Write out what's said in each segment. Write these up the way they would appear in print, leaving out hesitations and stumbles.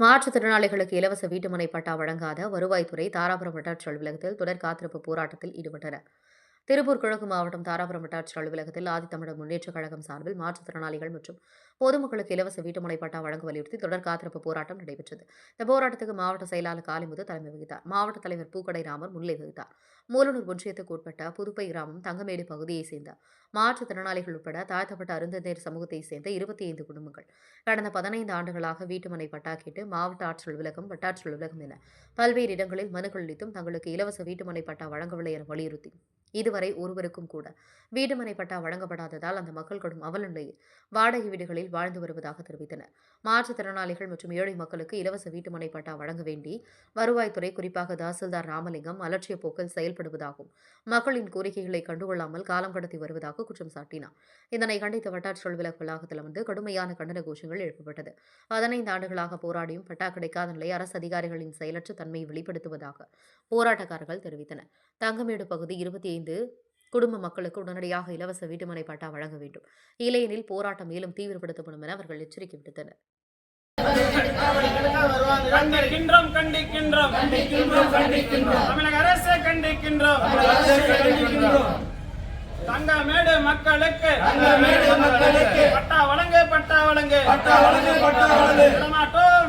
மாற்றுத்திறனாளிகளுக்கு இலவச வீட்டுமனை பட்டா வழங்காத வருவாய்த்துறை தாராபுரம் வட்டாட்சியர் அலுவலகத்தில் தொடர் காத்திருப்பு போராட்டத்தில் ஈடுபட்டனர். திருப்பூர் கிழக்கு மாவட்டம் தாராபுரம் வட்டாட்சியர் அலுவலகத்தில் ஆதித்தமிழர் முன்னேற்றக் கழகம் சார்பில் மாற்றுத்திறனாளிகள் மற்றும் பொதுமக்களுக்கு இலவச வீட்டுமனை பட்டா வழங்க வலியுறுத்தி தொடர் காத்திருப்பு போராட்டம் நடைபெற்றது. இந்த போராட்டத்துக்கு மாவட்ட செயலாளர் காளிமுத்து தலைமை வகித்தார். மாவட்ட தலைவர் பூக்கடை ராமர் முன்னிலை வகித்தார். மூலனூர் ஒன்றியத்துக்கு உட்பட்ட புதுப்பை கிராமம் தங்கமேடு பகுதியைச் சேர்ந்த மாற்றுத்திறனாளிகள் உட்பட தாழ்த்தப்பட்ட அருந்ததியர் சமூகத்தைச் சேர்ந்த 25 குடும்பங்கள் கடந்த 15 ஆண்டுகளாக வீட்டுமனை பட்டா கேட்டு மாவட்ட ஆட்சியர் அலுவலகம், வட்டாட்சியர் அலுவலகம் என பல்வேறு இடங்களில் மனுக்கள் அளித்தும் தங்களுக்கு இலவச வீட்டுமனை பட்டா வழங்கவில்லை என வலியுறுத்தி இதுவரை ஒருவருக்கும் கூட வீட்டுமனை பட்டா வழங்கப்படாததால் அந்த மக்கள் கடும் அவல நிலையில் வாடகை வீடுகளில் வாழ்ந்து வருவதாக தெரிவித்தனர். மாற்றுத்திறனாளிகள் மற்றும் ஏழை மக்களுக்கு இலவச வீட்டுமனை பட்டா வழங்க வேண்டி வருவாய்த்துறை, குறிப்பாக தாசில்தார் ராமலிங்கம் அலட்சிய போக்கில் செயல்படுவதாகவும் மக்களின் கோரிக்கைகளை கண்டுகொள்ளாமல் காலம் கடத்தி வருவதாக குற்றம் சாட்டினார். இதனை கண்டித்த வட்டாட்சியர் அலுவலக வளாகத்தில் வந்து கடுமையான கண்டன கோஷங்கள் எழுப்பப்பட்டது. 15 ஆண்டுகளாக போராடியும் பட்டா கிடைக்காத நிலை அரசு அதிகாரிகளின் செயலற்ற தன்மையை வெளிப்படுத்துவதாக போராட்டக்காரர்கள் தெரிவித்தனர். தங்கமேடு பகுதி 25 குடும்ப மக்களுக்கு உடனடியாக இலவச வீட்டுமனை பட்டா வழங்க வேண்டும், இல்லையெனில் போராட்டம் மேலும் தீவிரப்படுத்தப்படும் என அவர்கள் எச்சரிக்கை விடுத்தனர். தங்கமேடு மக்களுக்கு பட்டா வழங்கு, பட்டா வழங்கு,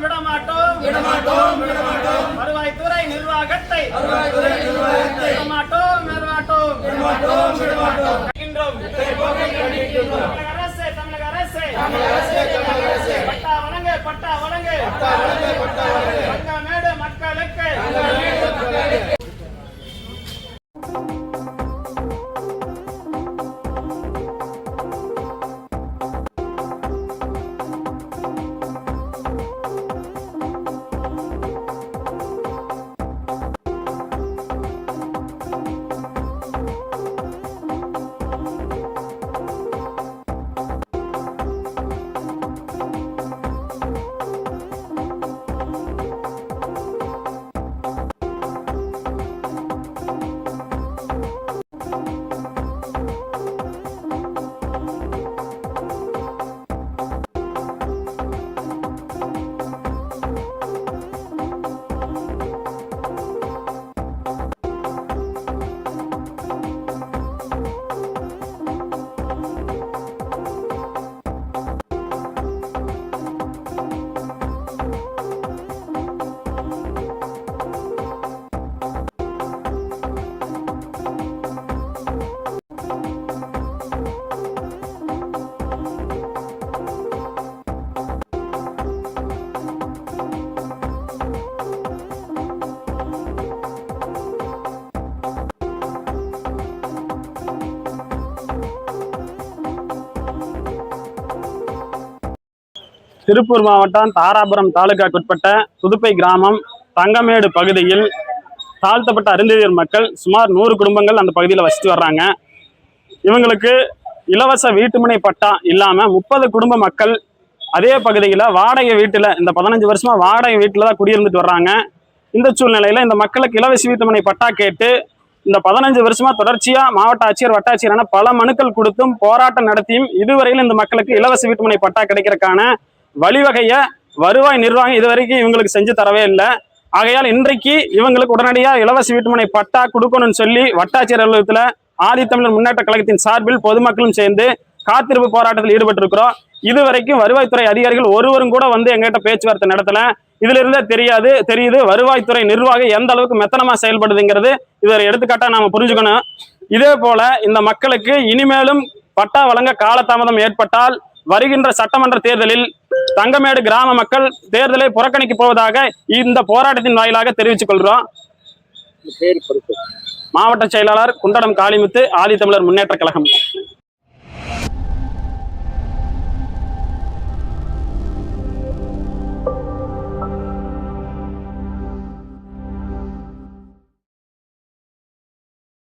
விடமாட்டோம், வருவாய்த்துறை நிர்வாகத்தை விடமாட்டோம். தமிழக அரசு பட்டா வழங்கு, தங்கமேடு மக்களுக்கு. திருப்பூர் மாவட்டம் தாராபுரம் தாலுகாக்குட்பட்ட புதுப்பை கிராமம் தங்கமேடு பகுதியில் தாழ்த்தப்பட்ட அருந்ததியர் மக்கள் சுமார் 100 குடும்பங்கள் அந்த பகுதியில் வசித்து வர்றாங்க. இவங்களுக்கு இலவச வீட்டுமனை பட்டா இல்லாமல் 30 குடும்ப மக்கள் அதே பகுதியில் வாடகை வீட்டில் இந்த 15 வருஷமாக வாடகை வீட்டில் தான் குடியிருந்துட்டு வர்றாங்க. இந்த சூழ்நிலையில் இந்த மக்களுக்கு இலவச வீட்டுமனை பட்டா கேட்டு இந்த 15 வருஷமாக தொடர்ச்சியாக மாவட்ட ஆட்சியர், வட்டாட்சியரான பல மனுக்கள் கொடுத்தும் போராட்டம் நடத்தியும் இதுவரையில் இந்த மக்களுக்கு இலவச வீட்டுமனை பட்டா கிடைக்கிறதுக்கான வழிவகைய வருவாய் நிர்வாகம் இதுவரைக்கும் இவங்களுக்கு செஞ்சு தரவே இல்லை. ஆகையால் இன்றைக்கு இவங்களுக்கு உடனடியாக இலவச வீட்டுமனை பட்டா கொடுக்கணும்னு சொல்லி வட்டாட்சியர் அலுவலகத்தில் ஆதித்தமிழர் முன்னேற்ற கழகத்தின் சார்பில் பொதுமக்களும் சேர்ந்து காத்திருப்பு போராட்டத்தில் ஈடுபட்டிருக்கிறோம். இதுவரைக்கும் வருவாய்த்துறை அதிகாரிகள் ஒருவரும் கூட வந்து எங்ககிட்ட பேச்சுவார்த்தை நடத்தல. இதுல இருந்தே தெரியுது வருவாய்த்துறை நிர்வாகம் எந்த அளவுக்கு மெத்தனமா செயல்படுதுங்கிறது இதை எடுத்துக்காட்டா நாம புரிஞ்சுக்கணும். இதே போல இந்த மக்களுக்கு இனிமேலும் பட்டா வழங்க காலதாமதம் ஏற்பட்டால் வருகின்ற சட்டமன்ற தேர்தலில் தங்கமேடு கிராம மக்கள் தேர்தலை புறக்கணிக்க போவதாக இந்த போராட்டத்தின் வாயிலாக தெரிவித்துக் கொள்கிறோம். மாவட்ட செயலாளர் குண்டடம் காளிமுத்து, ஆதித்தமிழர் முன்னேற்ற கழகம்.